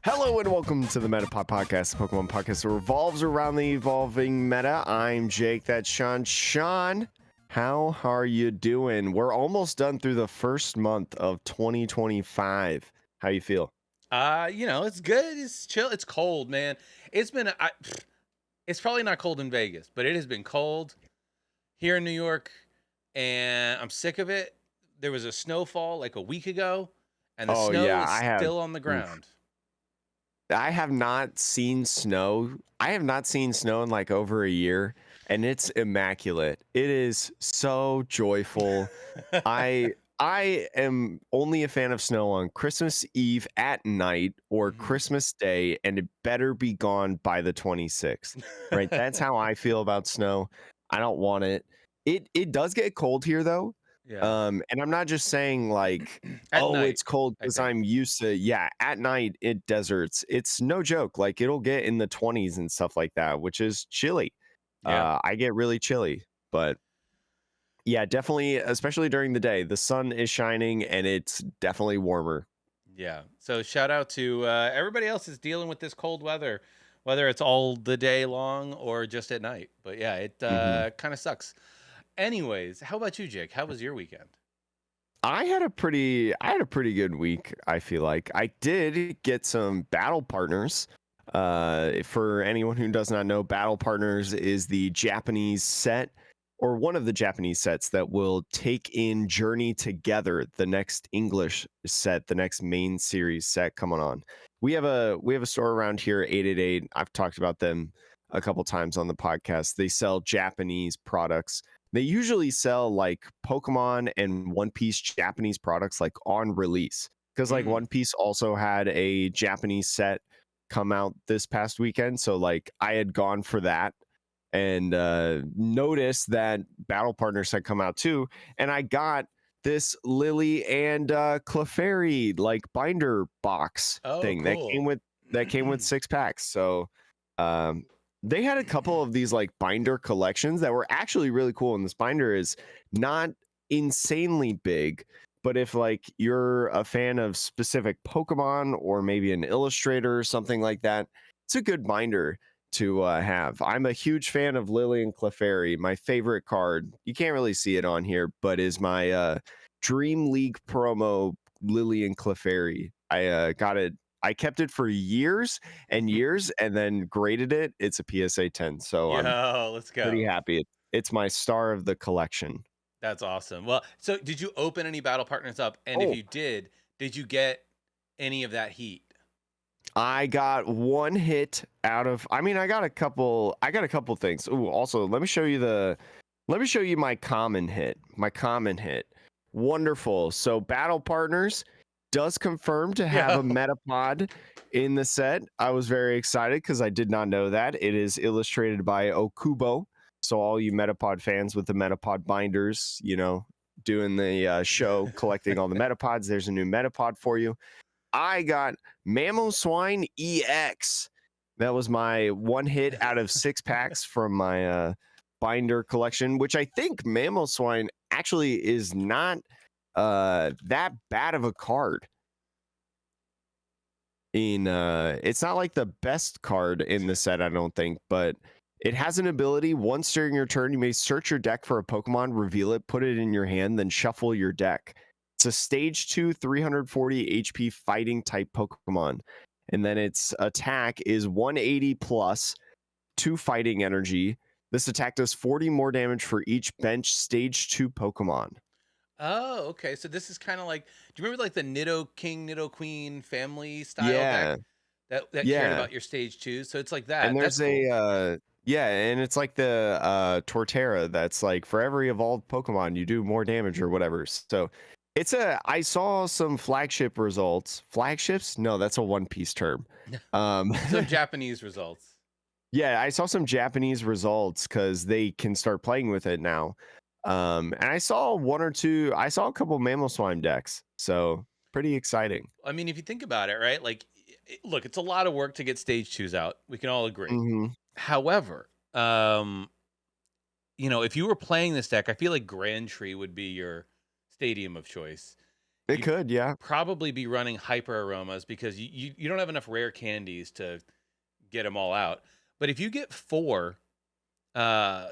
Hello and welcome to the Metapod Podcast, the Pokemon podcast that revolves around the evolving meta. I'm Jake, that's Sean. Sean, how are you doing? We're almost done through the first month of 2025. How you feel? It's good. It's chill. It's cold, man. It's been it's probably not cold in Vegas, but it has been cold here in New York, and I'm sick of it. There was a snowfall like a week ago, and the Oh snow yeah, is still on the oof. ground. I have not seen snow. I have not seen snow in like over a year, and it's immaculate. It is so joyful. I am only a fan of snow on Christmas Eve at night or Mhm. Christmas Day, and it better be gone by the 26th. Right? That's how I feel about snow. I don't want it. It does get cold here though. Yeah. And I'm not just saying like, At oh, night, it's cold I because think. I'm used to, yeah, at night it deserts. It's no joke. Like it'll get in the 20s and stuff like that, which is chilly. Yeah. I get really chilly, but yeah, definitely, especially during the day. The sun is shining and it's definitely warmer. Yeah. So shout out to everybody else is dealing with this cold weather, whether it's all the day long or just at night. But yeah, it hmm kind of sucks. Anyways, how about you, Jake? How was your weekend? I had a pretty good week, I feel like. I did get some battle partners. For anyone who does not know, battle partners is the Japanese set or one of the Japanese sets that will take in Journey Together, the next English set, the next main series set coming on. We have a store around here, 888. I've talked about them a couple times on the podcast. They sell Japanese products. They usually sell like Pokemon and One Piece Japanese products like on release, because like Mm. One Piece also had a Japanese set come out this past weekend. So like I had gone for that and noticed that Battle Partners had come out too, and I got this Lily and Clefairy like binder box Oh, thing cool. that came with 6 packs. So um, they had a couple of these like binder collections that were actually really cool, and this binder is not insanely big. But if like you're a fan of specific Pokemon or maybe an illustrator or something like that, it's a good binder to have. I'm a huge fan of Lily and Clefairy. My favorite card, you can't really see it on here, but is my Dream League promo Lily and Clefairy. I got it. I kept it for years and years and then graded it. It's a PSA 10. So I'm Yo, let's pretty go. happy. It's my star of the collection. That's awesome. Well, so did you open any battle partners up? And if Oh, you did you get any of that heat? I got one hit out of I got a couple things. Ooh, also let me show you my common hit. My common hit. Wonderful. So battle partners does confirm to have a Yo. Metapod in the set. I was very excited because I did not know that. It is illustrated by Okubo. So all you Metapod fans with the Metapod binders, doing the show collecting all the Metapods, there's a new Metapod for you. I got Mamoswine EX. That was my one hit out of 6 packs from my binder collection, which I think Mamoswine actually is not that bad of a card. It's not like the best card in the set, I don't think, but it has an ability. Once during your turn, you may search your deck for a Pokemon, reveal it, put it in your hand, then shuffle your deck. It's a stage 2, 340 HP fighting type Pokemon. And then its attack is 180 plus 2 fighting energy. This attack does 40 more damage for each bench stage 2 Pokemon. Oh, okay. So this is kind of like, do you remember like the Nido King, Nido Queen family style deck Yeah, that cared yeah. about your stage two? So it's like And that. That's there's cool. yeah, and it's like the Torterra that's like for every evolved Pokemon you do more damage or whatever. So I saw some flagship results. Flagships? No, that's a One Piece term. Um Some Japanese results. yeah, I saw some Japanese results because they can start playing with it now. And I saw a couple Mamoswine decks. So pretty exciting. I mean, if you think about it, right? Like, look, it's a lot of work to get stage twos out. We can all agree. hmm However, if you were playing this deck, I feel like Grand Tree would be your stadium of choice. It could, yeah. probably be running hyper aromas because you don't have enough rare candies to get them all out. But if you get 4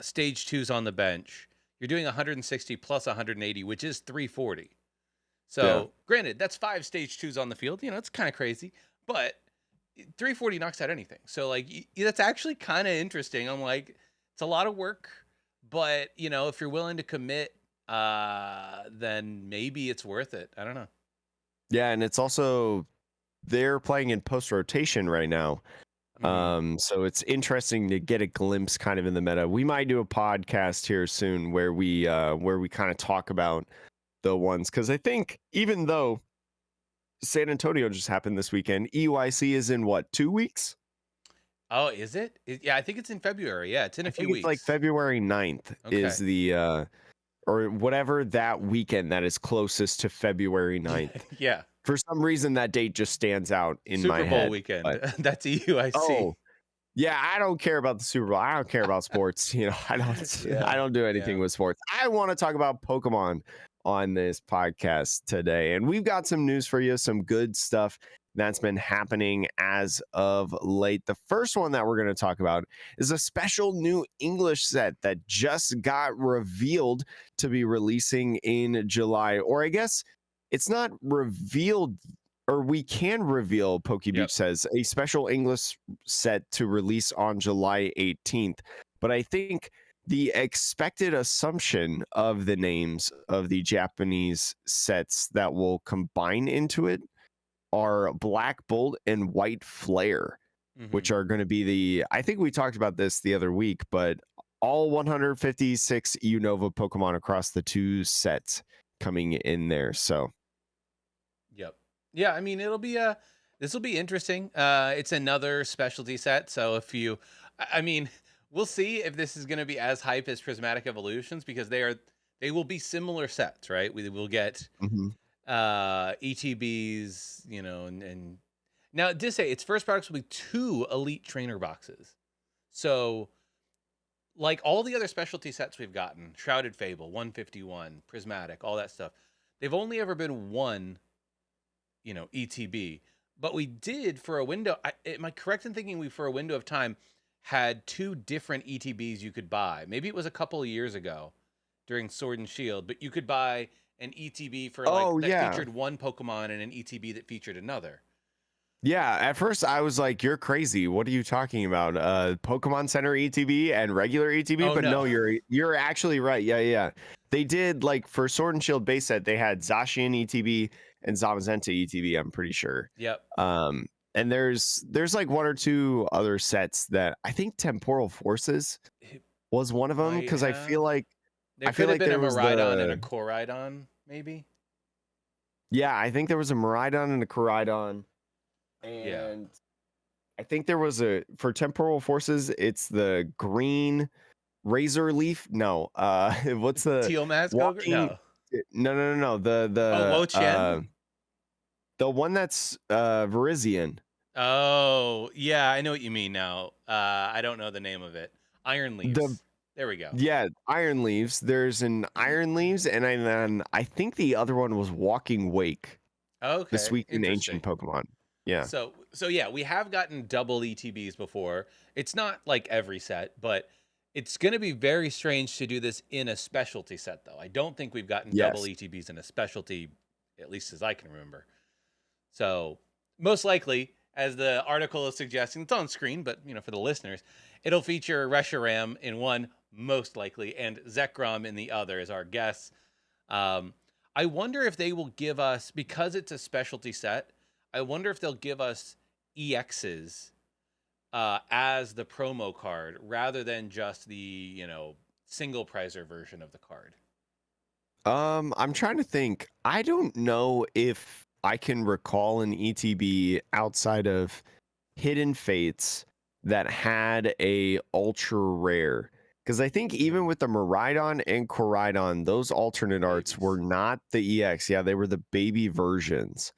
stage 2s on the bench, you're doing 160 plus 180, which is 340. Yeah. So, granted, that's 5 stage 2s on the field. It's kind of crazy, but 340 knocks out anything. So, like, that's actually kind of interesting. I'm like, it's a lot of work, but if you're willing to commit, then maybe it's worth it. I don't know. Yeah, and it's also they're playing in post rotation right now. So it's interesting to get a glimpse kind of in the meta. We might do a podcast here soon where we kind of talk about the ones, because I think even though San Antonio just happened this weekend, EYC is in what, 2 weeks? Oh, is it? Yeah, I think it's in February. Yeah, it's in I a few think it's like weeks. February 9th is Okay. the or whatever that weekend that is closest to February 9th. Yeah. For some reason that date just stands out in my Super Bowl head. weekend. But That's EUIC. oh, yeah, I don't care about the Super Bowl. I don't care about sports. I don't I Yeah. don't do anything Yeah. with sports. I want to talk about Pokemon on this podcast today. And we've got some news for you, some good stuff that's been happening as of late. The first one that we're going to talk about is a special new English set that just got revealed to be releasing in July. Or I guess it's not revealed, or we can reveal, PokeBeach Yep. says, a special English set to release on July 18th. But I think the expected assumption of the names of the Japanese sets that will combine into it are Black Bolt and White Flare, which are going to be I think we talked about this the other week, but all 156 Unova Pokemon across the 2 sets coming in there. So Yep. Yeah, I mean this will be interesting. It's another specialty set, so I mean, we'll see if this is going to be as hype as Prismatic Evolutions, because they will be similar sets, right? We will get mhm. ETBs, and now it did say its first products will be 2 elite trainer boxes. So, like all the other specialty sets we've gotten, Shrouded Fable, 151, Prismatic, all that stuff, they've only ever been 1 ETB. But we did, for a window, am I correct in thinking we, for a window of time, had 2 different ETBs you could buy? Maybe it was a couple of years ago during Sword and Shield, but you could buy an ETB for that featured 1 Pokemon and an ETB that featured another. Yeah, at first I was like, "You're crazy. What are you talking about? Pokemon Center ETB and regular ETB?" Oh But no, no. you're actually right. Yeah. They did, like, for Sword and Shield base set, they had Zacian ETB and Zamazenta ETB, I'm pretty sure. Yep. And there's like 1 or 2 other sets that I think Temporal Forces It was one of them, might because I feel have. like There could have been a there was Miraidon and a Koraidon, maybe. yeah, I think there was a Miraidon and a Koraidon. Yeah. And I think there was for Temporal Forces, it's the green Razor Leaf. No, what's the Teal Mask Ogre? walking? No. The one that's Virizion. Oh, yeah, I know what you mean now. I don't know the name of it. Iron The Leaves. There we go. Yeah, Iron Leaves. There's an Iron Leaves, and then I think the other one was Walking Wake. Okay. This week in Interesting. Ancient Pokemon. Yeah. So yeah, we have gotten double ETBs before. It's not like every set, but it's going to be very strange to do this in a specialty set, though. I don't think we've gotten double Yes. ETBs in a specialty, at least as I can remember. So most likely, as the article is suggesting, it's on screen, but for the listeners, it'll feature Reshiram in one, most likely, and Zekrom in the other as our guess. I wonder if they will give us, because it's a specialty set, I wonder if they'll give us EXs as the promo card rather than just the, single prizer version of the card. I'm trying to think. I don't know if I can recall an ETB outside of Hidden Fates that had a ultra rare. Because I think even with the Miraidon and Koraidon, those alternate arts were not the EX. Yeah, they were the baby versions.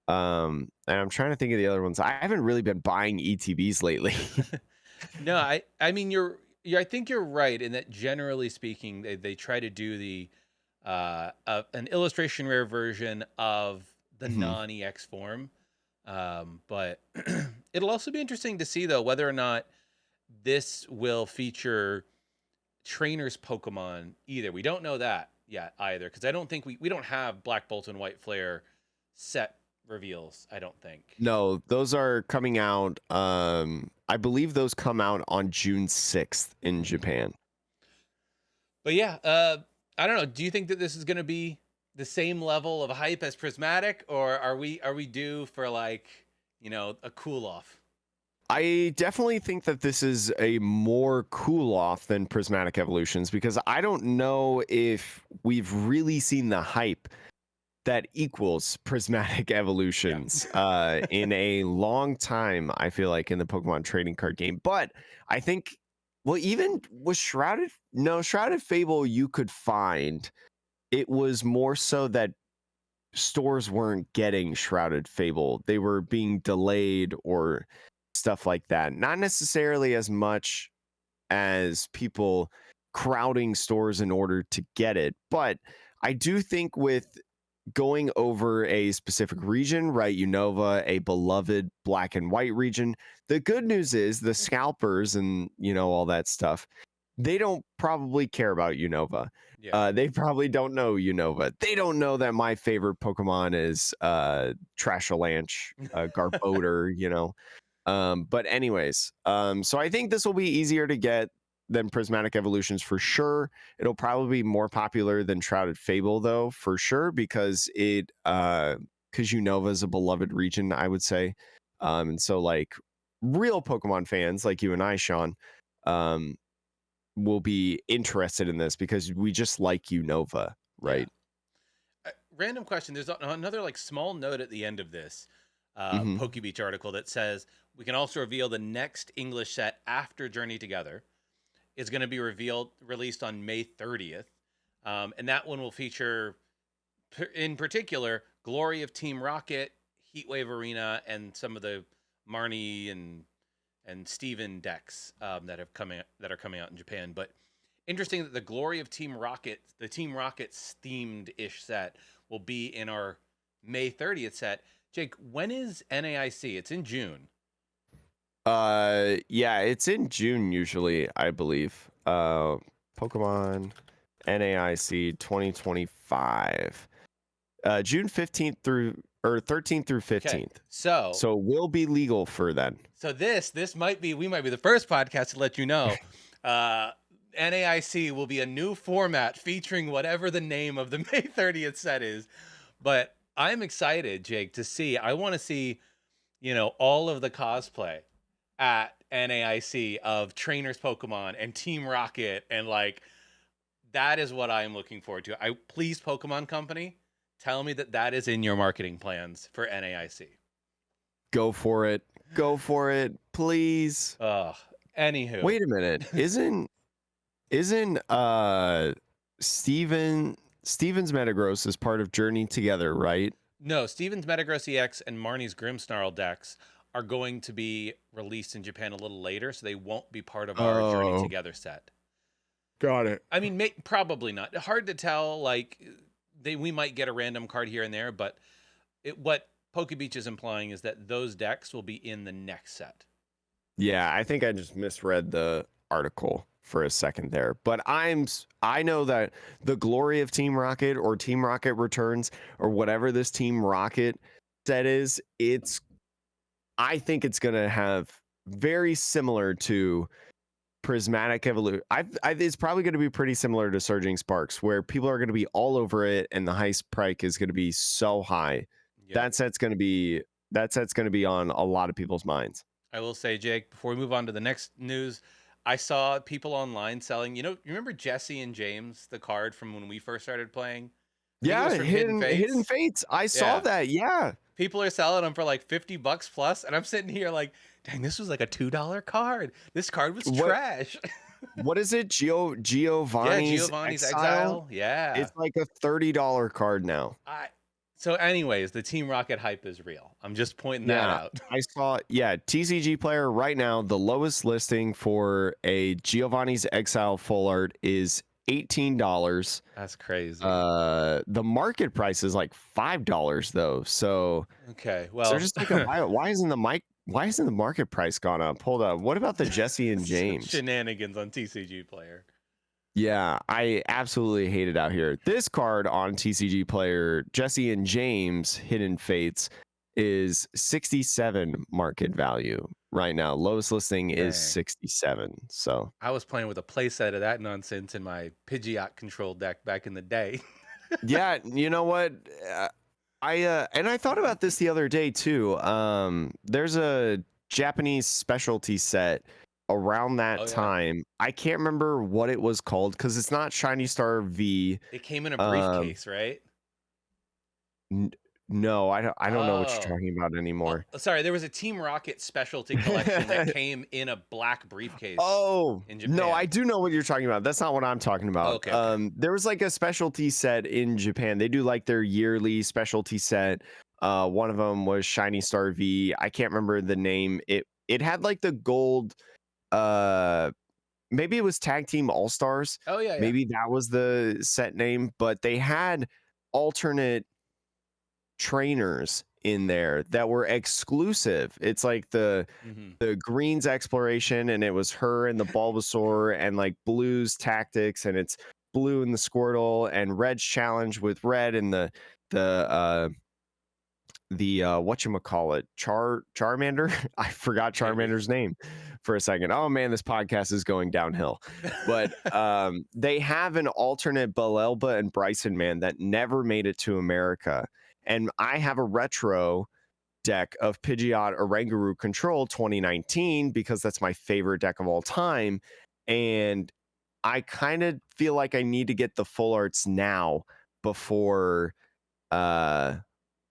And I'm trying to think of the other ones. I haven't really been buying ETBs lately. No, I mean I think you're right in that generally speaking, they try to do the an illustration rare version of the Mhm. non-EX form. But it'll also be interesting to see though whether or not this will feature trainers Pokemon either. We don't know that yet either, because I don't think we don't have Black Bolt and White Flare set reveals, I don't think. No, those are coming out. I believe those come out on June 6th in Japan. But yeah, I don't know. Do you think that this is going to be the same level of hype as Prismatic, or are we due for like, a cool off? I definitely think that this is a more cool off than Prismatic Evolutions because I don't know if we've really seen the hype that equals Prismatic Yeah. Evolutions in a long time, I feel like, in the Pokemon trading card game. But I think, well, even with Shrouded Fable, you could find it was more so that stores weren't getting Shrouded Fable. They were being delayed or stuff like that. Not necessarily as much as people crowding stores in order to get it. But I do think with going over a specific region, right? Unova, a beloved black and white region. The good news is the scalpers and, all that stuff, they don't probably care about Unova. Yeah. They probably don't know Unova. They don't know that my favorite Pokemon is Trashalanche, Garbodor, but anyways, so I think this will be easier to get than Prismatic Evolutions for sure. It'll probably be more popular than Shrouded Fable though, for sure, because because Unova is a beloved region, I would say. And so like real Pokemon fans like you and I, Sean, um, will be interested in this because we just like Unova, Yeah. right? Random question. There's another like small note at the end of this Hmm. PokeBeach article that says we can also reveal the next English set after Journey Together is going to be released on May 30th, and that one will feature, in particular, Glory of Team Rocket, Heatwave Arena, and some of the Marnie and Steven decks that are coming out in Japan. But interesting that the Glory of Team Rocket, the Team Rocket themed ish set, will be in our May 30th set. Jake, when is NAIC? It's in June. Yeah, it's in June usually, I believe. Pokemon NAIC 2025. June 15th through or 13th through Okay, 15th. so So it will be legal for then. this might be, we might be the first podcast to let you know. Uh, NAIC will be a new format featuring whatever the name of the May 30th set is. But I'm excited, Jake, to see. I want to see, all of the cosplay at NAIC of Trainers Pokemon and Team Rocket, and like that is what I am looking forward to. Please, Pokemon Company, tell me that that is in your marketing plans for NAIC. Go for it. Go for it, please. Anywho. Wait a minute. Isn't Steven's Metagross is part of Journey Together, right? No, Steven's Metagross EX and Marnie's Grimmsnarl decks are going to be released in Japan a little later, so they won't be part of our Journey Oh, Together set. got it. I mean, probably not. Hard to tell. Like, we might get a random card here and there, but what PokeBeach is implying is that those decks will be in the next set. Yeah, I think I just misread the article for a second there. But I know that the glory of Team Rocket or Team Rocket Returns or whatever this Team Rocket set is, I think it's going to have very similar to Prismatic Evolution. It's probably going to be pretty similar to Surging Sparks, where people are going to be all over it, and the heist price is going to be so high. Yeah. That set's going to be on a lot of people's minds. I will say, Jake, before we move on to the next news, I saw people online selling. You remember Jesse and James, the card from when we first started playing? Yeah, Hidden Fates. I saw that. Yeah. People are selling them for like $50 plus, and I'm sitting here like, dang, this was like a $2 card. This card was trash. What is it? Giovanni's Giovanni's Exile? Exile. Yeah. It's like a $30 card now. So anyways, the Team Rocket hype is real. I'm just pointing that out. I saw, TCG Player right now, the lowest listing for a Giovanni's Exile full art is $18. That's crazy. The market price is like $5 though. So Okay, is there well, just like a why isn't the market price gone up? Hold up. What about the Jesse and James? shenanigans on TCG Player. Yeah, I absolutely hate it out here. This card on TCG Player, Jesse and James Hidden Fates, is 67 market value right now. Lowest listing is Dang. 67. So I was playing with a playset of that nonsense in my Pidgeot control deck back in the day. yeah, you know what? I thought about this the other day too. There's a Japanese specialty set around that Oh yeah. time. I can't remember what it was called because it's not Shiny Star V. It came in a Um, briefcase, right? n- no, I don't know what you're Oh. talking about Oh, anymore. sorry, there was a Team Rocket specialty collection that came in a black briefcase Oh, in no, I Japan. do know what you're talking about. That's not what I'm talking Oh, about. okay, okay. There was like a specialty set in Japan. They do like their yearly specialty set. One of them was Shiny Star V. I can't remember the name. It had like the gold maybe it was Tag Team All Stars. Oh yeah, yeah. Maybe that was the set name, but they had alternate trainers in there that were exclusive. It's like Hmm. the Green's exploration, and it was her and the Bulbasaur, and like Blue's tactics, and it's Blue and the Squirtle, and Red's challenge with Red and the whatchamacallit, Charmander. I forgot Maybe. Charmander's name for a second. Oh man, this podcast is going downhill. But they have an alternate Balelba and Bryson man that never made it to America. And I have a retro deck of Pidgeot Oranguru Control 2019 because that's my favorite deck of all time. And I kind of feel like I need to get the full arts now before uh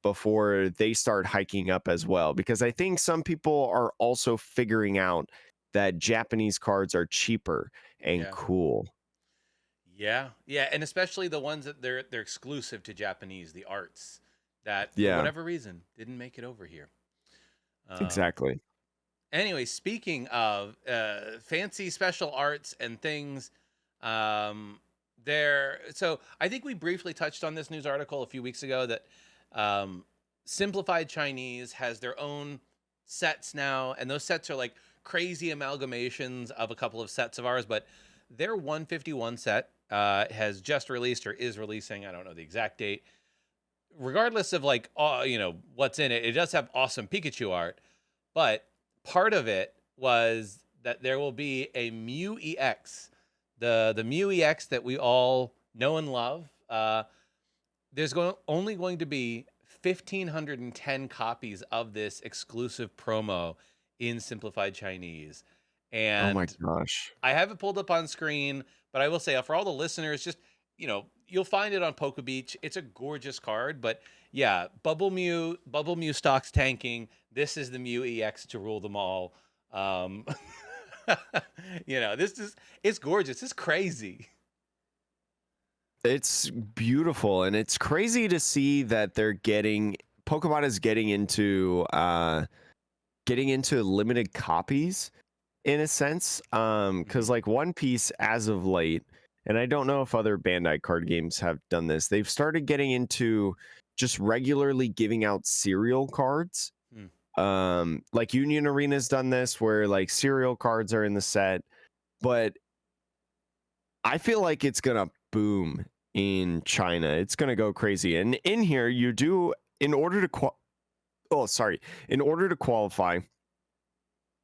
before they start hiking up as well, because I think some people are also figuring out that Japanese cards are cheaper and Yeah. cool. Yeah. Yeah, and especially the ones that they're exclusive to Japanese, the arts that for Yeah, whatever reason didn't make it over here. Um exactly. Anyway, speaking of fancy special arts and things, um, so I think we briefly touched on this news article a few weeks ago that um, Simplified Chinese has their own sets now, and those sets are like crazy amalgamations of a couple of sets of ours. But their 151 set has just released or is releasing. I don't know the exact date. Regardless of like, what's in it, it does have awesome Pikachu art, but part of it was that there will be a Mew EX, the Mew EX that we all know and love. Only going to be 1,510 copies of this exclusive promo in simplified Chinese, Oh my and gosh. I have it pulled up on screen, but I will say for all the listeners, just you'll find it on Poke Beach. It's a gorgeous card, but yeah, Bubble Mew stocks tanking. This is the Mew EX to rule them all. Um, it's gorgeous. It's crazy. It's beautiful, and it's crazy to see that Pokemon is getting into limited copies in a sense. Because Mhm. like One Piece as of late, and I don't know if other Bandai card games have done this, they've started getting into just regularly giving out serial cards. Hmm. Like Union Arena's done this where like serial cards are in the set, but I feel like it's gonna boom in China. It's gonna go crazy. And in here, you do in order to in order to qualify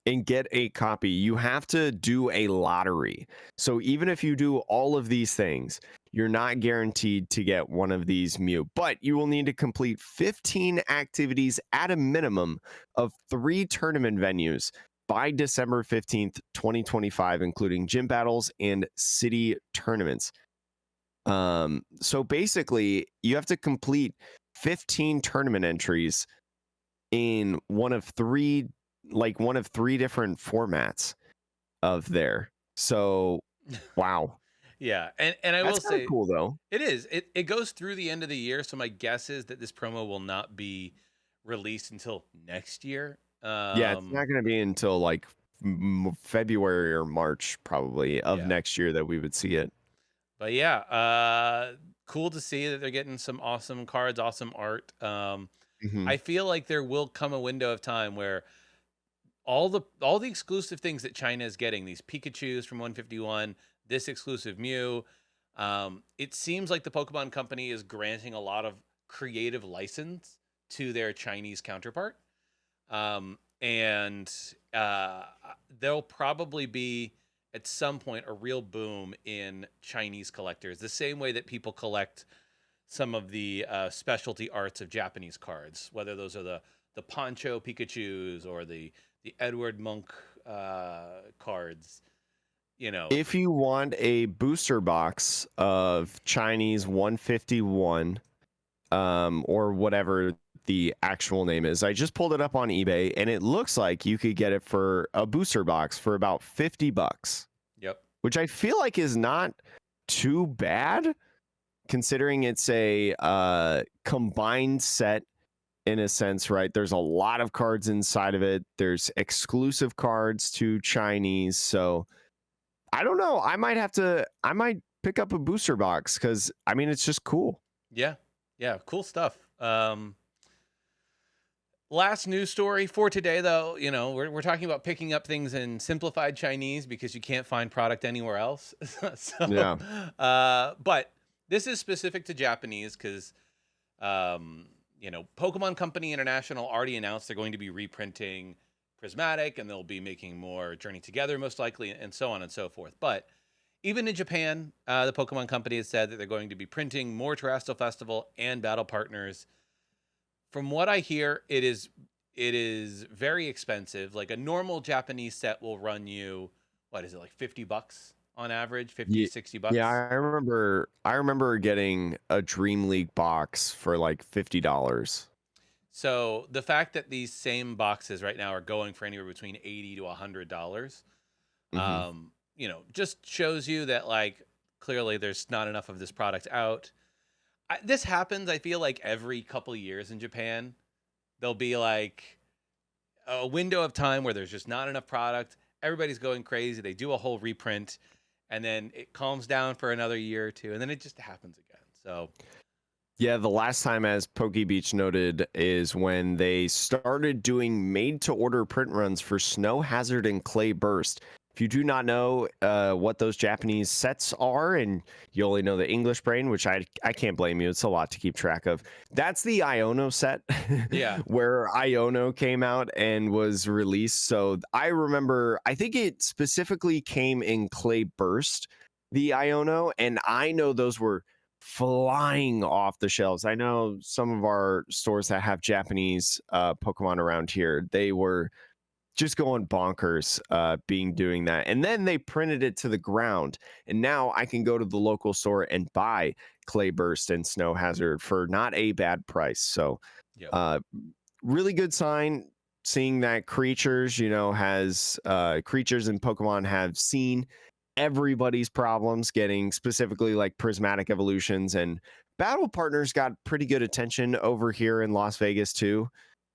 and get a copy, you have to do a lottery. So even if you do all of these things, you're not guaranteed to get one of these Mew, but you will need to complete 15 activities at a minimum of 3 tournament venues by December 15th, 2025, including gym battles and city tournaments. So basically, you have to complete 15 tournament entries in one of three different formats of there. So, wow. Yeah, and I That's will kind of say cool though. it is. It goes through the end of the year, so my guess is that this promo will not be released until next year. Yeah, it's not going to be until like February or March probably of Yeah. next year that we would see it. But yeah, cool to see that they're getting some awesome cards, awesome art. Hmm. I feel like there will come a window of time where all the exclusive things that China is getting, these Pikachus from 151, this exclusive Mew, it seems like the Pokemon Company is granting a lot of creative license to their Chinese counterpart. And there'll probably be at some point a real boom in Chinese collectors, the same way that people collect some of the specialty arts of Japanese cards, whether those are the Poncho Pikachu's or the Edward Monk cards. You know, If you want a booster box of Chinese 151, or whatever the actual name is, I just pulled it up on eBay, and it looks like you could get it for a booster box for about $50, yep, which I feel like is not too bad considering it's a combined set in a sense, right? There's a lot of cards inside of it. There's exclusive cards to Chinese. So I don't know. I might pick up a booster box because I mean, it's just cool. yeah, yeah, cool stuff. Last news story for today, though, we're talking about picking up things in simplified Chinese because you can't find product anywhere else. So, Yeah. but this is specific to Japanese because, Pokemon Company International already announced they're going to be reprinting Prismatic and they'll be making more Journey Together, most likely, and so on and so forth. But even in Japan, the Pokemon Company has said that they're going to be printing more Terrestrial Festival and Battle Partners. From what I hear, it is very expensive. Like a normal Japanese set will run you, what is it, like $50 on average, 50, Yeah, 60 yeah, bucks. I remember getting a Dream League box for like $50. So the fact that these same boxes right now are going for anywhere between $80 to $100, Hmm. just shows you that like clearly there's not enough of this product out. This happens, I feel like every couple years in Japan. There'll be like a window of time where there's just not enough product. Everybody's going crazy. They do a whole reprint, and then it calms down for another year or two, and then it just happens again. So Yeah, the last time, as Pokey Beach noted, is when they started doing made to order print runs for Snow Hazard and Clay Burst. If you do not know what those Japanese sets are, and you only know the English brain, which I can't blame you, it's a lot to keep track of. That's the Iono set, yeah, where Iono came out and was released. So I remember, I think it specifically came in Clay Burst, the Iono, and I know those were flying off the shelves. I know some of our stores that have Japanese Pokemon around here, they were just going bonkers being doing that. And then they printed it to the ground. And now I can go to the local store and buy Clayburst and Snow Hazard for not a bad price. So yep, uh really good sign seeing that creatures, has creatures in Pokemon have seen everybody's problems getting specifically like prismatic evolutions, and battle partners got pretty good attention over here in Las Vegas too,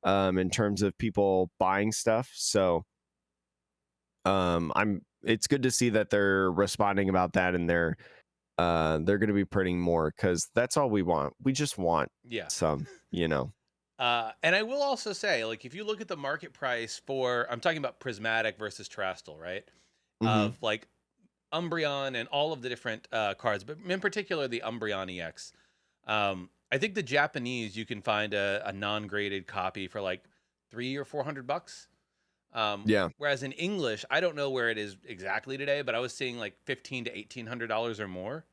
in terms of people buying stuff. So I'm it's good to see that they're responding about that, and they're going to be printing more because that's all we want. We just want yeah. some. And I will also say, like, if you look at the market price for, I'm talking about Prismatic versus Terrestrial, right? Hmm. Of like Umbreon and all of the different cards, but in particular the Umbreon EX. I think the Japanese you can find a non-graded copy for like $300 or $400. Yeah. Whereas in English, I don't know where it is exactly today, but I was seeing like $1,500 to $1,800 or more.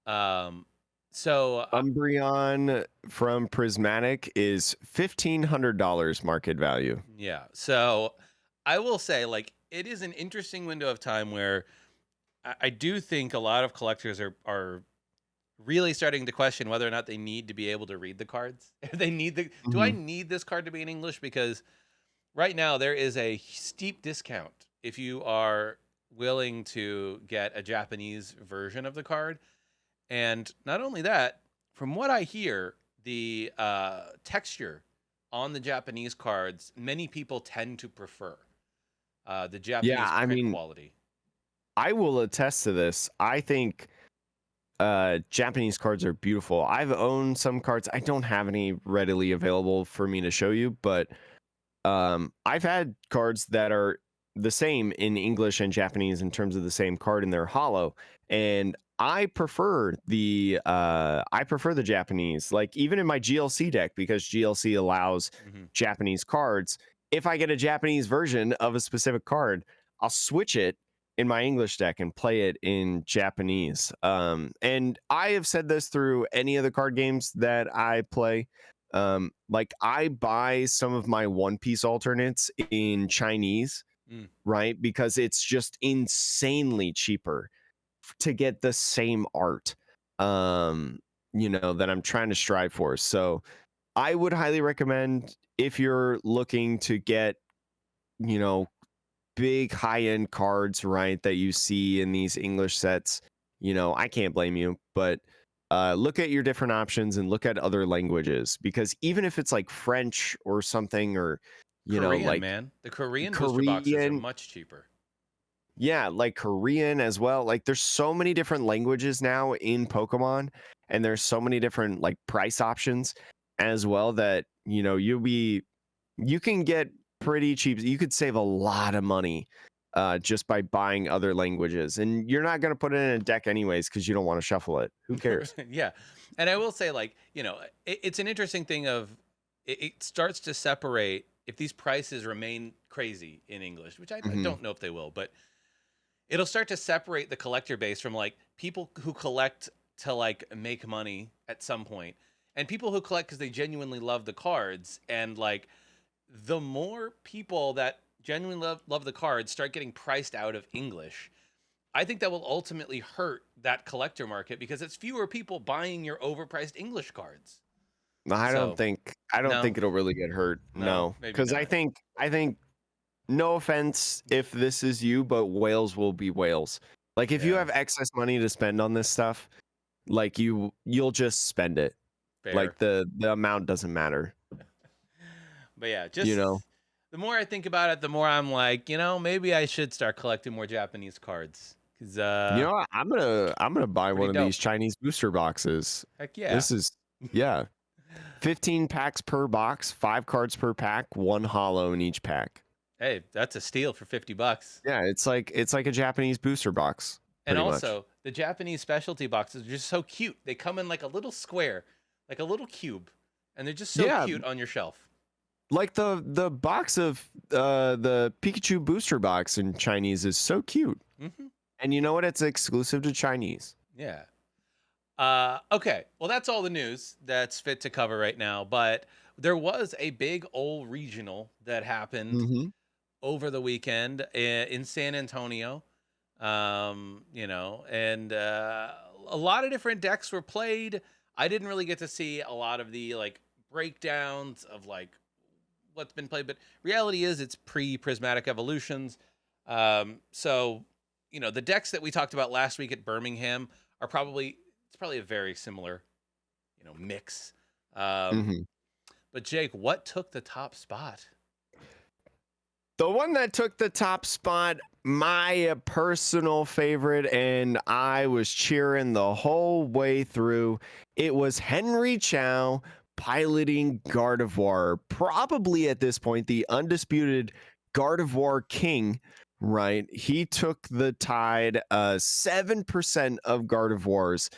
Um, so Umbreon from Prismatic is $1,500 market value. yeah, so I will say like it is an interesting window of time where I do think a lot of collectors are really starting to question whether or not they need to be able to read the cards. If they need do I Hmm. need this card to be in English? Because right now there is a steep discount if you are willing to get a Japanese version of the card. And not only that, from what I hear, the texture on the Japanese cards, many people tend to prefer the Yeah, Japanese I print mean, quality. I will attest to this. I think Japanese cards are beautiful. I've owned some cards. I don't have any readily available for me to show you, but I've had cards that are the same in English and Japanese in terms of the same card, and they're hollow. And I prefer the Japanese. Like even in my GLC deck, because GLC allows Hmm. Japanese cards. If I get a Japanese version of a specific card, I'll switch it in my English deck and play it in Japanese. And I have said this through any of the card games that I play. Like I buy some of my One Piece alternates in Chinese, Mm. right? Because it's just insanely cheaper to get the same art, that I'm trying to strive for. So I would highly recommend if you're looking to get, you know, big high end cards, right, that you see in these English sets, I can't blame you, but look at your different options and look at other languages because even if it's like French or something, or, Korean, like man. The Korean booster boxes are Korean, much cheaper. yeah, like Korean as well. Like there's so many different languages now in Pokemon, and there's so many different like price options as well that, you can get pretty cheap. You could save a lot of money just by buying other languages. And you're not going to put it in a deck anyways because you don't want to shuffle it. Who cares? Yeah. And I will say, like, it's an interesting thing of it starts to separate if these prices remain crazy in English, which I Hmm. don't know if they will, but it'll start to separate the collector base from like people who collect to like make money at some point and people who collect because they genuinely love the cards. And like the more people that genuinely love the cards start getting priced out of English, I think that will ultimately hurt that collector market because it's fewer people buying your overpriced English cards. I don't So, think I don't no, think it'll really get hurt. no, No, maybe because I not. think I think no offense if this is you, but whales will be whales. Like if you Yeah, have excess money to spend on this stuff, like you'll just spend it. fair. Like the amount doesn't matter, But yeah, you just know. the more I think about it, the more I'm like, maybe I should start collecting more Japanese cards because You know what? I'm gonna buy pretty one of dope. these Chinese booster boxes. Heck yeah. This is yeah. 15 packs per box, 5 cards per pack, one hollow in each pack. Hey, that's a steal for $50. Yeah, it's like a Japanese booster box, And pretty much. also, the Japanese specialty boxes are just so cute. They come in like a little square, like a little cube, and they're just so Yeah, cute on your shelf. like the box of the Pikachu booster box in Chinese is so cute. Hmm. And you know what? It's exclusive to Chinese. Yeah. Okay. Well, that's all the news that's fit to cover right now. But there was a big old regional that happened Hmm. over the weekend in San Antonio. And a lot of different decks were played. I didn't really get to see a lot of the like breakdowns of like what's been played, but reality is it's pre-prismatic evolutions. So the decks that we talked about last week at Birmingham are probably a very similar mix. Um, Hmm. but Jake, what took the top spot? The one that took the top spot, my personal favorite, and I was cheering the whole way through. It was Henry Chow piloting Gardevoir, probably at this point the undisputed Gardevoir king. Right, he took the tide. 7% of Gardevoirs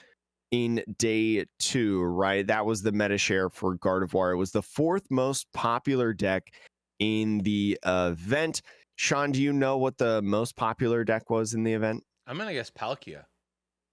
in day 2. Right, that was the meta share for Gardevoir. It was the 4th most popular deck in the event. Sean, do you know what the most popular deck was in the event? I'm gonna guess Palkia.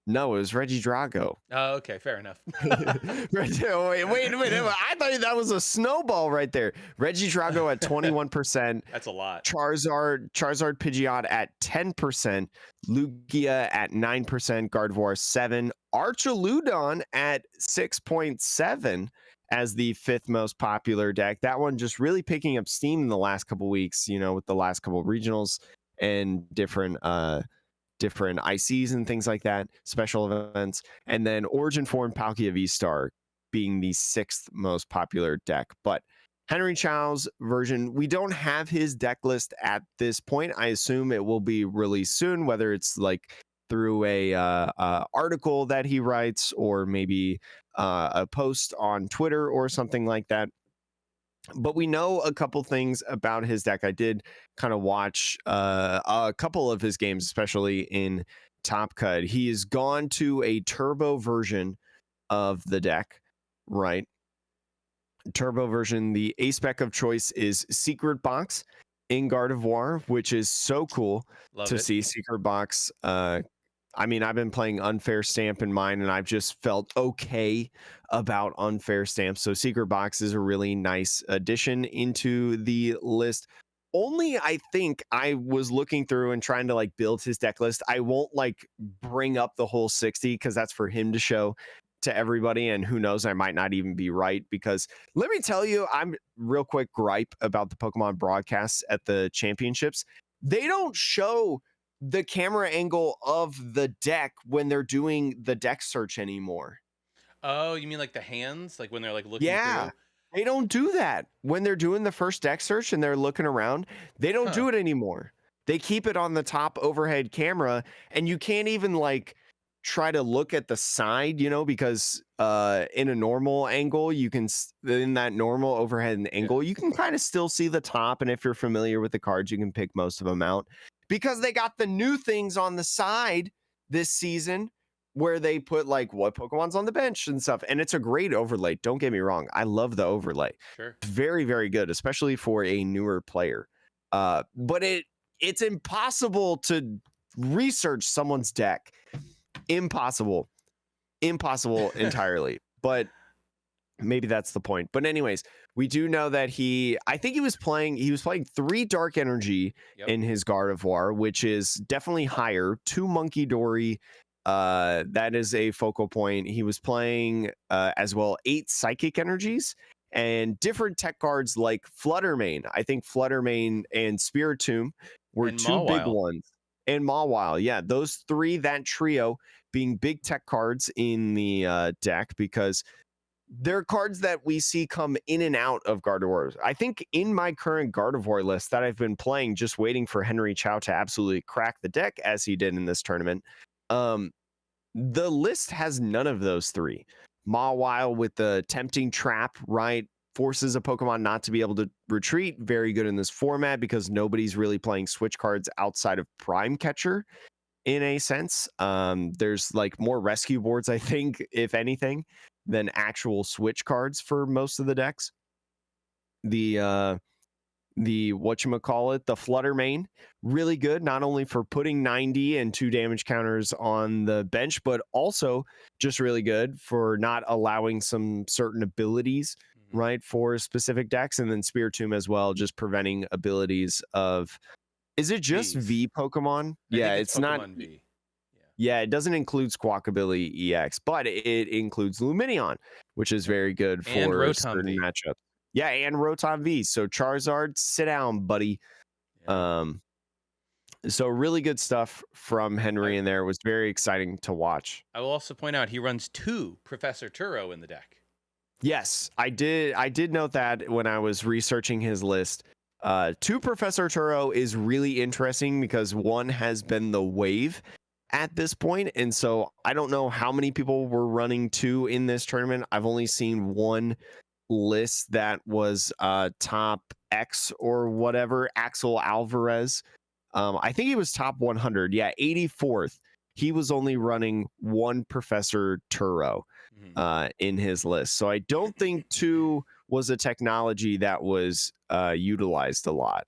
No, it was Reggie Drago. Oh, okay, fair enough. Wait a minute. I thought that was a snowball right there. Reggie Drago at 21%, That's a lot. Charizard Pidgeot at 10%, Lugia at 9%, Gardevoir 7, Archaludon at 6.7 as the 5th most popular deck. That one just really picking up steam in the last couple weeks, with the last couple of regionals and different ICs and things like that, special events, and then Origin Form Palkia V-Star being the 6th most popular deck. But Henry Chow's version, we don't have his deck list at this point. I assume it will be released soon, whether it's like through a article that he writes, or maybe a post on Twitter or something like that. But we know a couple things about his deck. I did kind of watch a couple of his games, especially in Top Cut. He has gone to a turbo version of the deck, right? Turbo version. The A spec of choice is Secret Box in Gardevoir, which is so cool Love to it. see Secret Box. I mean, I've been playing Unfair Stamp in mine, and I've just felt okay about Unfair Stamp. So Secret Box is a really nice addition into the list. Only I think I was looking through and trying to like build his deck list. I won't like bring up the whole 60 because that's for him to show to everybody. And who knows, I might not even be right, because let me tell you, I'm real quick gripe about the Pokemon broadcasts at the championships. They don't show the camera angle of the deck when they're doing the deck search anymore. Oh, you mean like the hands, like when they're like looking Yeah. through? They don't do that when they're doing the first deck search and they're looking around. They don't Huh. do it anymore. They keep it on the top overhead camera, and you can't even like try to look at the side, because in a normal angle, you can in that normal overhead Yeah. angle, you can kind of still see the top, and if you're familiar with the cards, you can pick most of them out, because they got the new things on the side this season where they put like what Pokemon's on the bench and stuff. And it's a great overlay. Don't get me wrong. I love the overlay. Sure. It's very, very good, especially for a newer player. But it's impossible to research someone's deck. Impossible. Impossible entirely. But maybe that's the point. But anyways, we do know that I think he was playing 3 Dark Energy Yep. in his Gardevoir, which is definitely higher. 2 Monkey Dory, that is a focal point. He was playing as well 8 Psychic Energies and different tech cards like Fluttermane. I think Fluttermane and Spiritomb were And 2 big Mawile. ones. And Mawile, yeah, those 3, that trio being big tech cards in the deck, because they're cards that we see come in and out of Gardevoir. I think in my current Gardevoir list that I've been playing, just waiting for Henry Chow to absolutely crack the deck as he did in this tournament, the list has none of those 3. Mawile with the Tempting Trap, right? Forces a Pokemon not to be able to retreat. Very good in this format because nobody's really playing switch cards outside of Prime Catcher in a sense. There's like more rescue boards, I think, if anything, than actual switch cards for most of the decks. The whatchamacallit, the Fluttermane, really good, not only for putting 90 and 2 damage counters on the bench, but also just really good for not allowing some certain abilities, right, for specific decks. And then Spiritomb as well, just preventing abilities of, is it just Vs. V Pokemon? I Yeah, think it's it's not. Pokemon V. Yeah, it doesn't include Squawkabilly EX, but it includes Luminion, which is very good And for Rotom certain V. matchups. Yeah, and Rotom V. So Charizard, sit down, buddy. Yeah. So really good stuff from Henry in there. It was very exciting to watch. I will also point out he runs 2 Professor Turo in the deck. Yes, I did note that when I was researching his list. 2 Professor Turo is really interesting because 1 has been the wave at this point, and so I don't know how many people were running 2 in this tournament. I've only seen 1 list that was top X or whatever, Axel Alvarez. I think he was top 100. Yeah, 84th. He was only running 1 Professor Turo in his list. So I don't think 2 was a technology that was utilized a lot.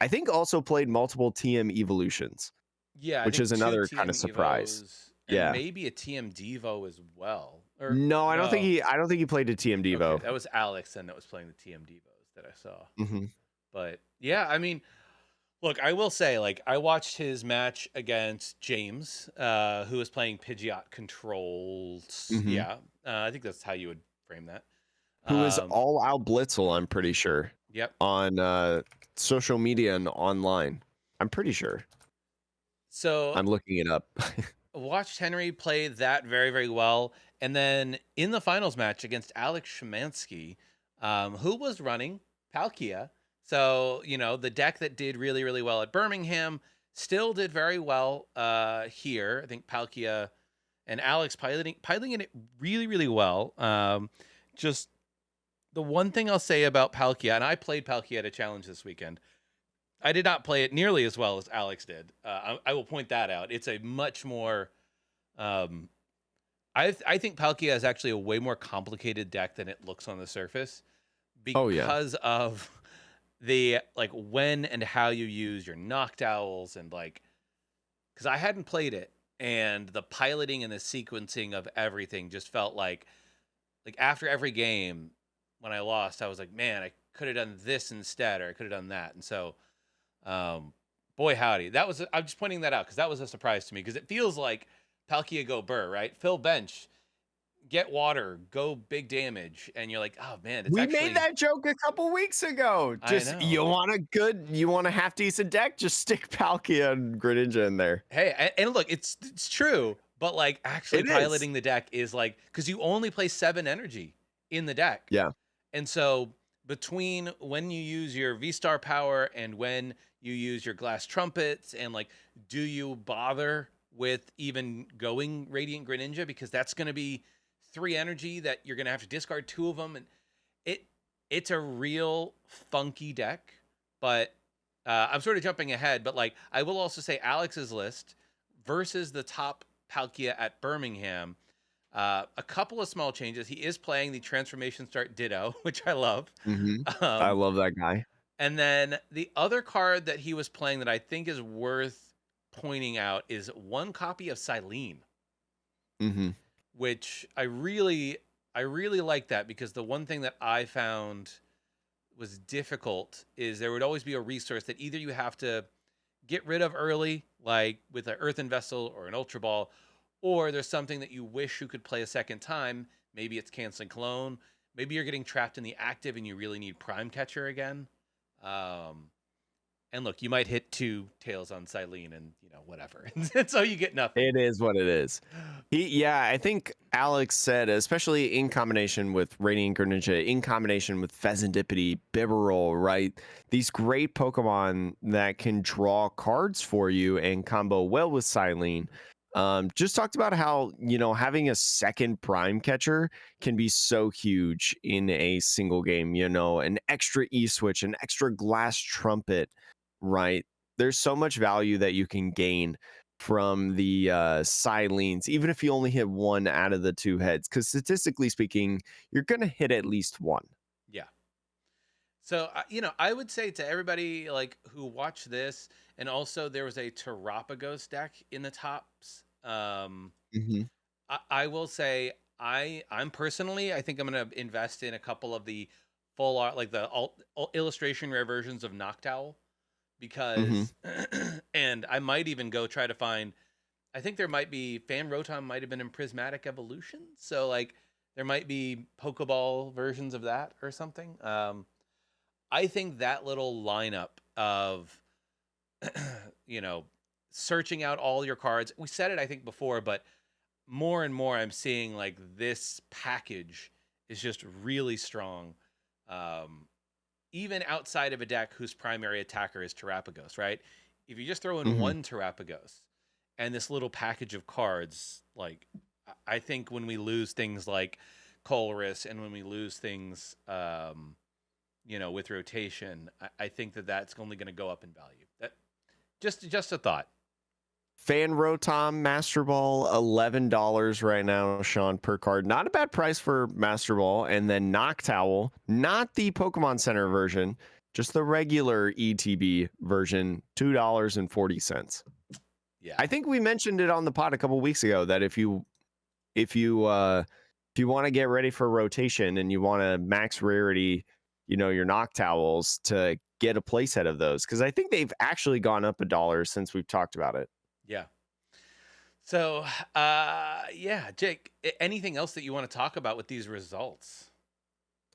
I think also played multiple TM evolutions. Yeah, I Which think is 2 another TM kind of surprise. Evos and Yeah. maybe a TM Devo as well. Or No, I don't think he played a TM Devo. Okay, that was Alex then that was playing the TM Devos that I saw. Mm-hmm. But yeah, I mean, look, I will say, like, I watched his match against James, who was playing Pidgeot Controls. Mm-hmm. Yeah, I think that's how you would frame that. Who is all out Blitzel, I'm pretty sure. Yep. On social media and online. I'm pretty sure. So I'm looking it up. watched Henry play that very, very well. And then in the finals match against Alex Szymanski, who was running Palkia. So, the deck that did really, really well at Birmingham Still did very well here. I think Palkia and Alex piloting it really, really well. Just the one thing I'll say about Palkia, and I played Palkia at a challenge this weekend. I did not play it nearly as well as Alex did. I will point that out. It's a much more. Um, I think Palkia is actually a way more complicated deck than it looks on the surface Oh yeah. because of the like when and how you use your Noctowls and like because I hadn't played it and the piloting and the sequencing of everything just felt like after every game when I lost, I was like, man, I could have done this instead or I could have done that. And so boy howdy. I'm just pointing that out because that was a surprise to me because it feels like Palkia go burr, right? Fill bench, get water, go big damage, and you're like, oh man, it's We actually made that joke a couple weeks ago. I Just know. you want a half decent deck, just stick Palkia and Greninja in there. Hey, and look, it's true, but like actually It is. piloting the deck is like because you only play 7 energy in the deck, Yeah. and so between when you use your V Star power and when you use your glass trumpets, and like, do you bother with even going Radiant Greninja because that's going to be 3 energy that you're going to have to discard 2 of them, and it it's a real funky deck, but I'm sort of jumping ahead, but like I will also say Alex's list versus the top Palkia at Birmingham. A couple of small changes. He is playing the Transformation Start Ditto, which I love. I Um, love that guy. and then the other card that he was playing that I think is worth pointing out is one copy of Silene, hmm which I really like that because the one thing that I found was difficult is there would always be a resource that either you have to get rid of early, like with an Earthen Vessel or an Ultra Ball, or there's something that you wish you could play a second time. Maybe it's Canceling Cologne. Maybe you're getting trapped in the active and you really need Prime Catcher again. Um, and look, you might hit 2 tails on Silene and, whatever. And so you get nothing. It is what it is. Yeah, I think Alex said, especially in combination with Radiant Greninja, in combination with Pheasantipity, Bibarel, right? These great Pokemon that can draw cards for you and combo well with Silene. Just talked about how, having a second Prime Catcher can be so huge in a single game, an extra E-Switch, an extra Glass Trumpet, right? There's so much value that you can gain from the Silenes, even if you only hit one out of the 2 heads, because statistically speaking, you're gonna hit at least one. Yeah. So, I would say to everybody like who watched this, and also there was a Terapagos deck in the tops. hmm I will say I'm personally I think I'm gonna invest in a couple of the full art like the illustration rare versions of Noctowl hmm because and I might even go try to find I think there might be Fan Rotom might have been in Prismatic Evolution, so like there might be Pokeball versions of that or something. I think that little lineup of you know searching out all your cards. We said it I think before, but more and more I'm seeing like this package is just really strong. Um, Even outside of a deck whose primary attacker is Terapagos, right? If you just throw in hmm one Terapagos and this little package of cards, like I think when we lose things like Colress and when we lose things, with rotation, I think that that's only going to go up in value. That just a thought. Fan Rotom Master Ball, $11 right now, Sean, per card. Not a bad price for Master Ball. And then Noctowl, not the Pokemon Center version, just the regular ETB version, $2.40. Yeah, I think we mentioned it on the pod a couple weeks ago that if you want to get ready for rotation and you want to max rarity, your Noctowls to get a playset of those, because I think they've actually gone up $1 since we've talked about it. yeah. So, yeah, Jake, anything else that you want to talk about with these results?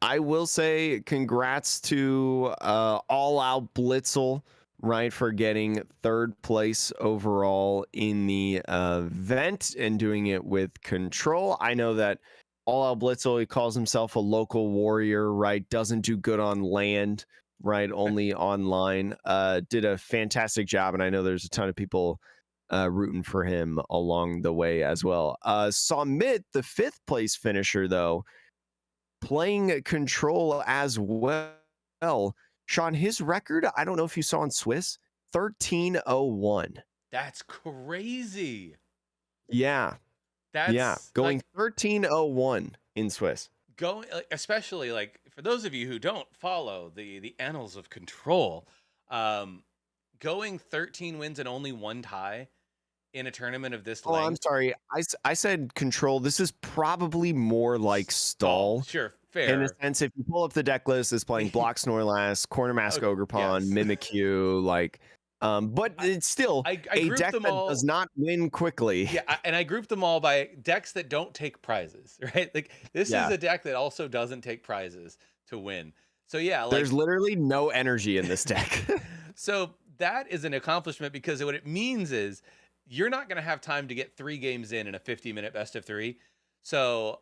I will say congrats to All Out Blitzel, right, for getting 3rd place overall in the event and doing it with control. I know that All Out Blitzel, he calls himself a local warrior, right? Doesn't do good on land, right? Only online. Did a fantastic job, and I know there's a ton of people rooting for him along the way as well. Summit, the 5th place finisher, though, playing control as well. Sean, his record, I don't know if you saw on Swiss, 1301. That's crazy. Yeah. Yeah. That's Going like 1301 in Swiss. going, especially like for those of you who don't follow the annals of control, going 13 wins and only one tie in a tournament of this Oh, I'm length. sorry. I said control. This is probably more like stall. Sure, In a fair. sense, if you pull up the deck list, it's playing Block Snorlax, Corner Mask Oh, Ogrepon, yes. Mimikyu, like, but it's still I a grouped deck them that all. does not win quickly. Yeah, and I grouped them all by decks that don't take prizes, right? Like this Yeah. is a deck that also doesn't take prizes to win. So yeah, like There's literally no energy in this deck. so that is an accomplishment because what it means is you're not going to have time to get 3 games in a 50-minute best of 3. So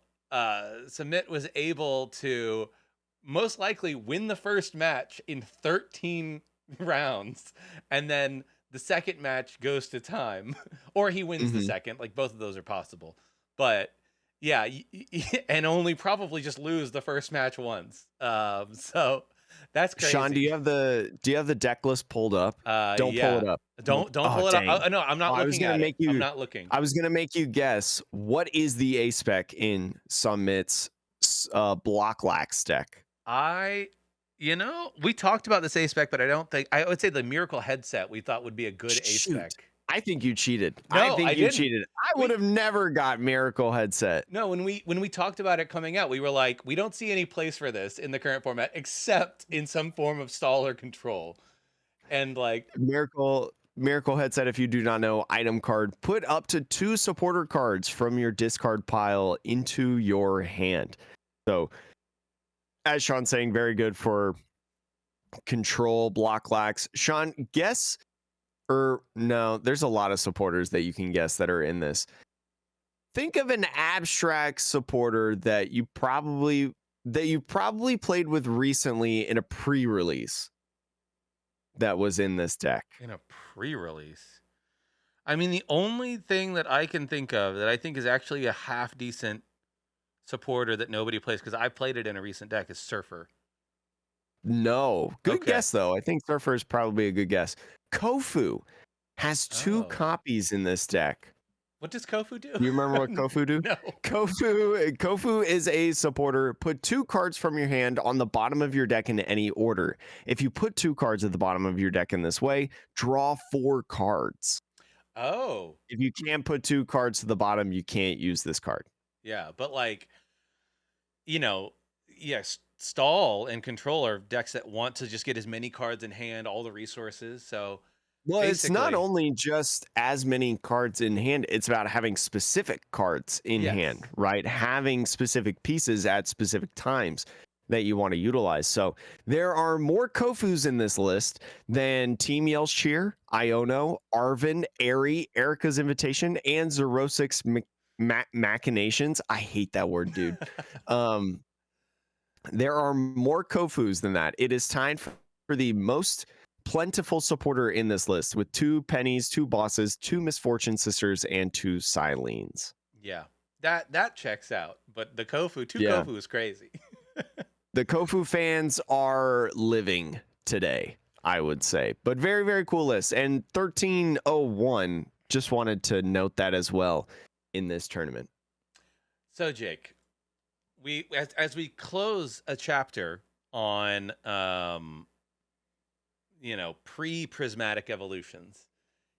Submit was able to most likely win the first match in 13 rounds, and then the second match goes to time, or he wins the second. Like both of those are possible, but yeah, and only probably just lose the first match once. So that's crazy. Sean, do you have the deck list pulled up? Don't Yeah. pull it up. Don't Oh, pull it dang. up. No, I'm not I was looking gonna at make it. you. I'm not looking. I was gonna make you guess what is the A spec in Summit's Block Lax deck. We talked about this A spec, but I would say the Miracle headset we thought would be a good A Shoot. spec. I think you cheated. No, I think I you didn't. cheated. I would have never got Miracle headset. No, when we talked about it coming out, we were like, we don't see any place for this in the current format except in some form of stall or control. And like Miracle headset, if you do not know, item card, put up to 2 supporter cards from your discard pile into your hand. So as Sean's saying, very good for control, block lax. Sean, guess, or no, there's a lot of supporters that you can guess that are in this. Think of an abstract supporter that you probably played with recently in a pre-release that was in this deck. in a pre-release. I mean, the only thing that I can think of that I think is actually a half decent supporter that nobody plays, because I played it in a recent deck, is Surfer. No. Good Okay. guess, though. I think Surfer is probably a good guess. Kofu has 2 Oh. copies in this deck. What does Kofu do? Do you remember what Kofu do? No. Kofu is a supporter. Put 2 cards from your hand on the bottom of your deck in any order. If you put 2 cards at the bottom of your deck in this way, draw 4 cards. Oh. If you can't put 2 cards to the bottom, you can't use this card. Yeah, but like, yes, stall and control are decks that want to just get as many cards in hand, all the resources. So well, it's not basically- only just as many cards in hand, it's about having specific cards in Yes. hand, right? Having specific pieces at specific times that you want to utilize. So there are more Kofus in this list than Team Yell's Cheer, Iono, Arvin, Airy, Erica's Invitation, and Zerosik's Machinations. I hate that word, dude. There are more Kofus than that. It is tied for the most plentiful supporter in this list with 2 Pennies, 2 Bosses, 2 Misfortune Sisters, and 2 Silenes. Yeah, that checks out. But the Kofu, Yeah. Kofu is crazy. The Kofu fans are living today, I would say. But very, very cool list. And 1301, just wanted to note that as well in this tournament. So Jake, as we close a chapter on pre-prismatic evolutions,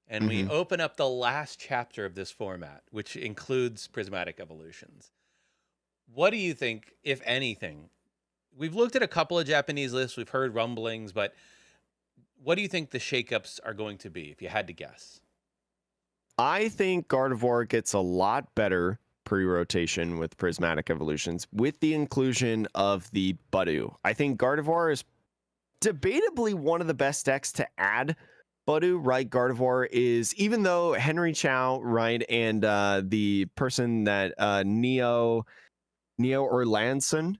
and we open up the last chapter of this format, which includes prismatic evolutions, what do you think, if anything? We've looked at a couple of Japanese lists, we've heard rumblings, but what do you think the shakeups are going to be, if you had to guess? I think Gardevoir gets a lot better pre-rotation with prismatic evolutions with the inclusion of the Budu. I think Gardevoir is debatably one of the best decks to add Budu, right? Gardevoir is, even though Henry Chow, right, and the person that Neo Orlanson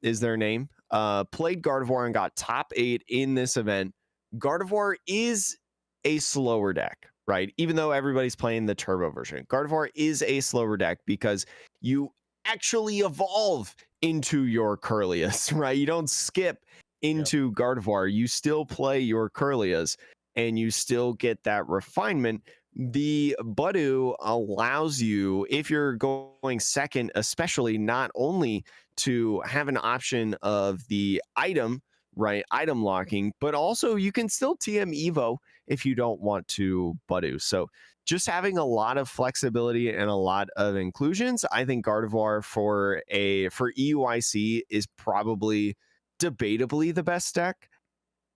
is their name. played Gardevoir and got top 8 in this event. Gardevoir is a slower deck, right? Even though everybody's playing the turbo version, Gardevoir is a slower deck because you actually evolve into your Curlius, right? You don't skip into Gardevoir. You still play your Curlius and you still get that refinement. The Budu allows you, if you're going second, especially, not only to have an option of the item, right? Item locking, but also you can still TM Evo if you don't want to Budu. So just having a lot of flexibility and a lot of inclusions, I think Gardevoir for EUIC is probably debatably the best deck.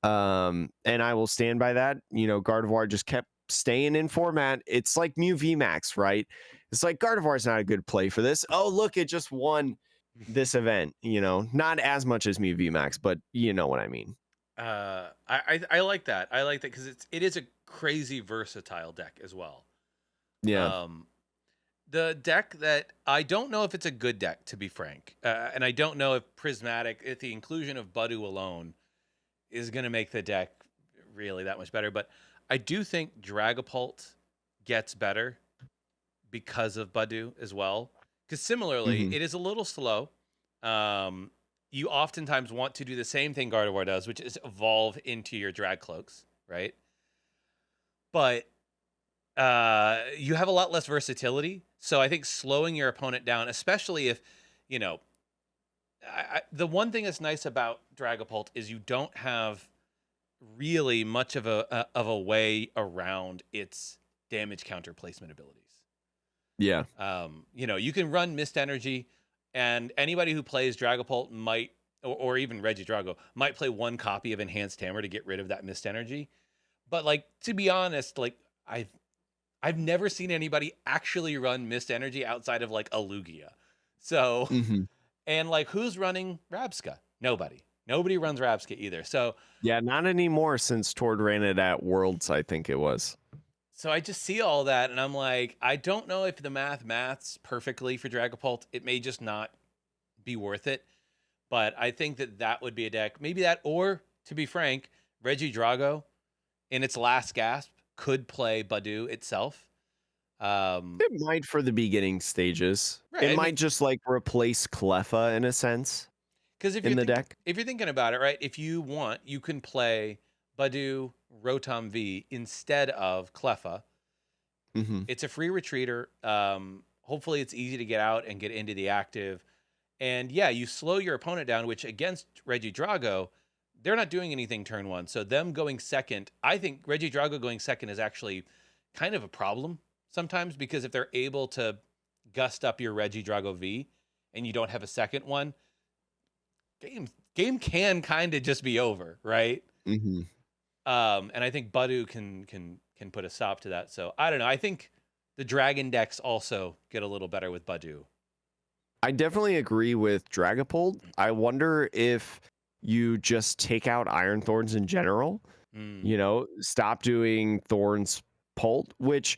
And I will stand by that. You know, Gardevoir just kept staying in format. It's like Mew VMAX, right? It's like Gardevoir's not a good play for this. Oh, look, it just won this event. You know, not as much as Mew VMAX, but you know what I mean. I like that. I like that because it is a crazy versatile deck as well. Yeah. The deck that I don't know if it's a good deck, to be frank, and I don't know if Prismatic, if the inclusion of Budu alone is going to make the deck really that much better. But I do think Dragapult gets better because of Budu as well. Because similarly, it is a little slow. You oftentimes want to do the same thing Gardevoir does, which is evolve into your Drag Cloaks, right? But you have a lot less versatility. So I think slowing your opponent down, especially if, you know, the one thing that's nice about Dragapult is you don't have really much of a way around its damage counter placement abilities. Yeah. You know, you can run Mist Energy, and anybody who plays Dragapult might, or even Regidrago, might play one copy of Enhanced Hammer to get rid of that Mist Energy. But like, to be honest, like I've never seen anybody actually run Mist Energy outside of like a Lugia. So, and like, who's running Rabska? Nobody runs Rabska either. So yeah, not anymore since Tord ran it at Worlds, I think it was. So I just see all that, and I'm like, I don't know if the maths perfectly for Dragapult. It may just not be worth it. But I think that would be a deck. Maybe that, or to be frank, Regidrago in its last gasp could play Budu itself. It might for the beginning stages. Right, It might just like replace Cleffa in a sense. Because if you're thinking about it, right, if you want, you can play Budu Rotom V instead of Cleffa. It's a free retreater. Hopefully it's easy to get out and get into the active. And yeah, you slow your opponent down, which against Regidrago, they're not doing anything turn one. So them going second, I think Regidrago going second is actually kind of a problem sometimes, because if they're able to gust up your Regidrago V and you don't have a second one, game can kind of just be over, right? And I think Budu can put a stop to that. So I don't know. I think the Dragon decks also get a little better with Budu. I definitely agree with Dragapult. I wonder if you just take out Iron Thorns in general. You know, stop doing Thorns Pult, which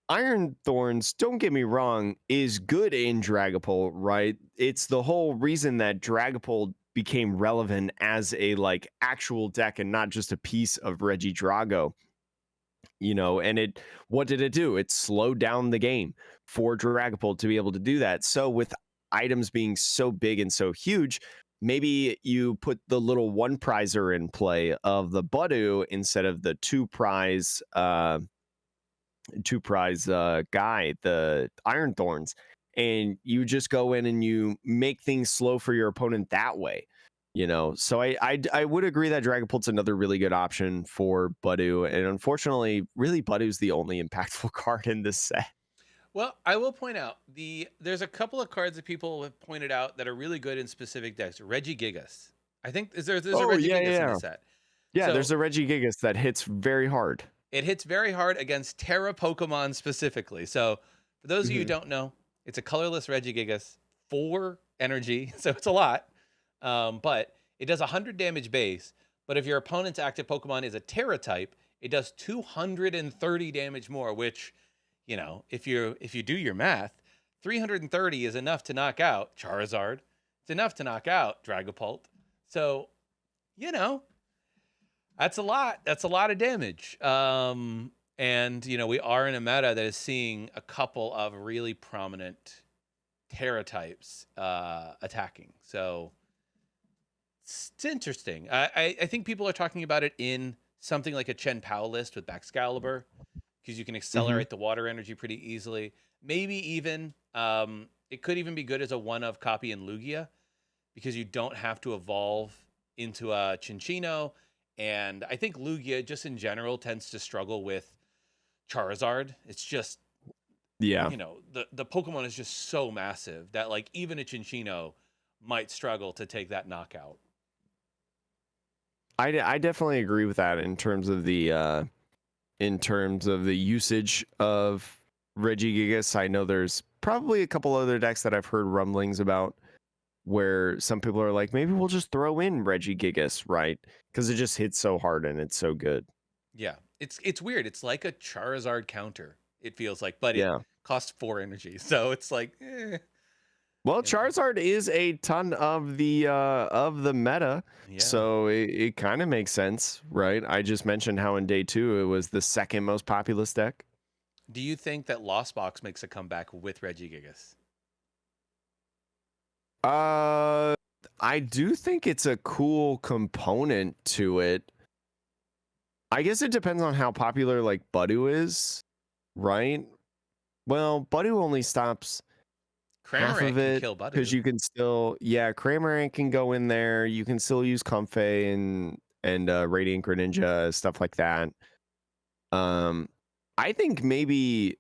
Iron Thorns, don't get me wrong, is good in Dragapult, right? It's the whole reason that Dragapult became relevant as a like actual deck and not just a piece of Regidrago. You know, and what did it do? It slowed down the game for Dragapult to be able to do that. So with items being so big and so huge, maybe you put the little one prizer in play of the Budu instead of the two prize guy, the Iron Thorns, and you just go in and you make things slow for your opponent that way. You know, so I would agree that Dragapult's another really good option for Budu, and unfortunately, really Budu's the only impactful card in this set. Well, I will point out there's a couple of cards that people have pointed out that are really good in specific decks. Regigigas. I think there's a Regigigas in the set. Yeah, so, there's a Regigigas that hits very hard. It hits very hard against Terra Pokemon specifically. So for those of you who don't know, it's a colorless Regigigas, 4 energy, so it's a lot. But it does 100 damage base. But if your opponent's active Pokemon is a Terra type, it does 230 damage more, which, you know, if you do your math, 330 is enough to knock out Charizard. It's enough to knock out Dragapult. So, you know, that's a lot. That's a lot of damage. And we are in a meta that is seeing a couple of really prominent Terra types attacking. So it's interesting. I think people are talking about it in something like a Chen Pao list with Baxcalibur, because you can accelerate the water energy pretty easily. Maybe even it could even be good as a one of copy in Lugia, because you don't have to evolve into a Chinchino. And I think Lugia, just in general, tends to struggle with Charizard. It's just, Yeah. the Pokemon is just so massive that like even a Chinchino might struggle to take that knockout. I definitely agree with that in terms of the usage of Regigigas. I know there's probably a couple other decks that I've heard rumblings about where some people are like, maybe we'll just throw in Regigigas, right? Because it just hits so hard and it's so good. Yeah, it's weird. It's like a Charizard counter. It feels like, but it Yeah. costs 4 energy, so it's like, Well, know. Charizard is a ton of the meta, yeah. so it kind of makes sense, right? I just mentioned how in day 2 it was the second most populous deck. Do you think that Lost Box makes a comeback with Regigigas? I do think it's a cool component to it. I guess it depends on how popular like Budu is, right? Well, Budu only stops half Cramorant of can it kill because Budu. you can still, Cramorant can go in there. You can still use Comfey and Radiant Greninja, stuff like that. I think maybe,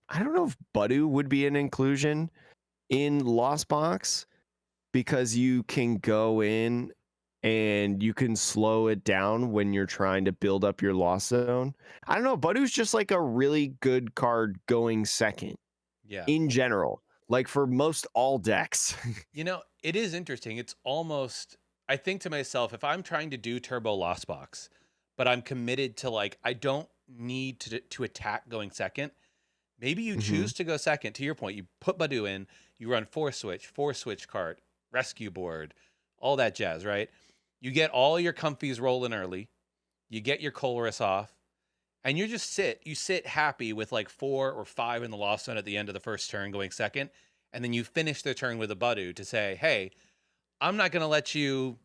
I don't know if Budu would be an inclusion in Lost Box, because you can go in and you can slow it down when you're trying to build up your Lost Zone. I don't know. Budu's just like a really good card going second. Yeah. In general, like for most all decks. It is interesting. It's almost, I think to myself, if I'm trying to do Turbo Lost Box, but I'm committed to like, I don't need to attack going second. Maybe you choose to go second. To your point, you put Badu in, you run four switch cart, rescue board, all that jazz, right? You get all your comfies rolling early. You get your Colress off, and you sit happy with like 4 or 5 in the lost zone at the end of the first turn going second, and then you finish the turn with a Badu to say, hey, I'm not going to let you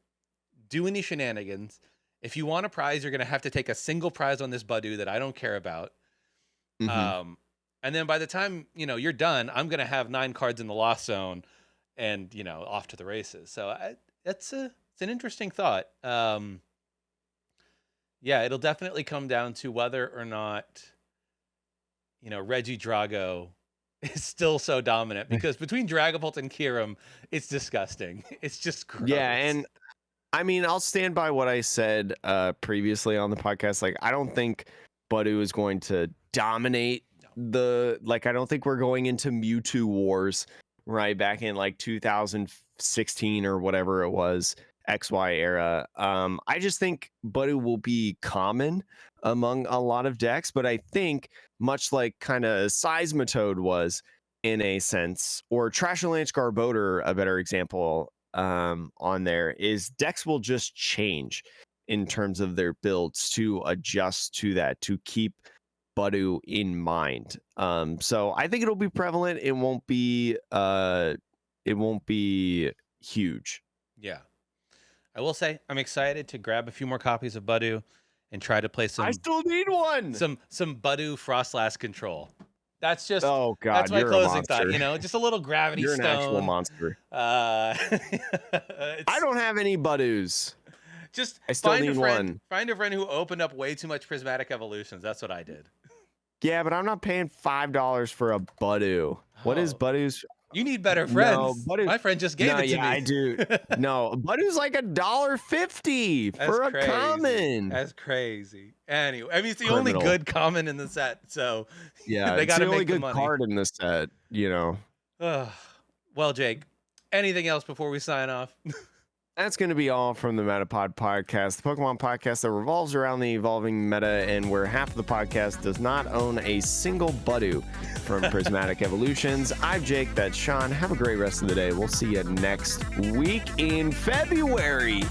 do any shenanigans. If you want a prize, you're going to have to take a single prize on this Badu that I don't care about. And then by the time, you're done, I'm going to have 9 cards in the lost zone and, off to the races. So it's an interesting thought. Yeah, it'll definitely come down to whether or not, Reggie Drago is still so dominant, because between Dragapult and Kyurem, it's disgusting. It's just gross. Yeah, and I mean, I'll stand by what I said previously on the podcast. Like, I don't think Budu is going to dominate I don't think we're going into Mewtwo wars, right? Back in like 2016 or whatever it was, XY era. I just think Budu will be common among a lot of decks, but I think much like kind of Seismitoad was in a sense, or Trashalanche Garbodor, a better example on there, is decks will just change in terms of their builds to adjust to that, to keep Budu in mind. So I think it'll be prevalent. It won't be huge. Yeah. I will say I'm excited to grab a few more copies of Budu and try to play some. I still need one. Some Budu Frostlass Control. That's just, oh god, that's my you're closing thought. Just a little gravity you're stone. You're an actual monster. I don't have any Budus. Just I still need one. Find a friend who opened up way too much Prismatic Evolutions. That's what I did. Yeah, but I'm not paying $5 for a Budu. What is Budu's? You need better friends. No, my friend just gave it to me. I do. No, Budu's like $1.50 for a common. That's crazy. Anyway, I mean, it's the only good common in the set, so yeah, they got to make the only good money. card in the set. Well, Jake, anything else before we sign off? That's going to be all from the Metapod podcast, the Pokemon podcast that revolves around the evolving meta, and where half of the podcast does not own a single Budu from Prismatic Evolutions. I'm Jake. That's Sean. Have a great rest of the day. We'll see you next week in February.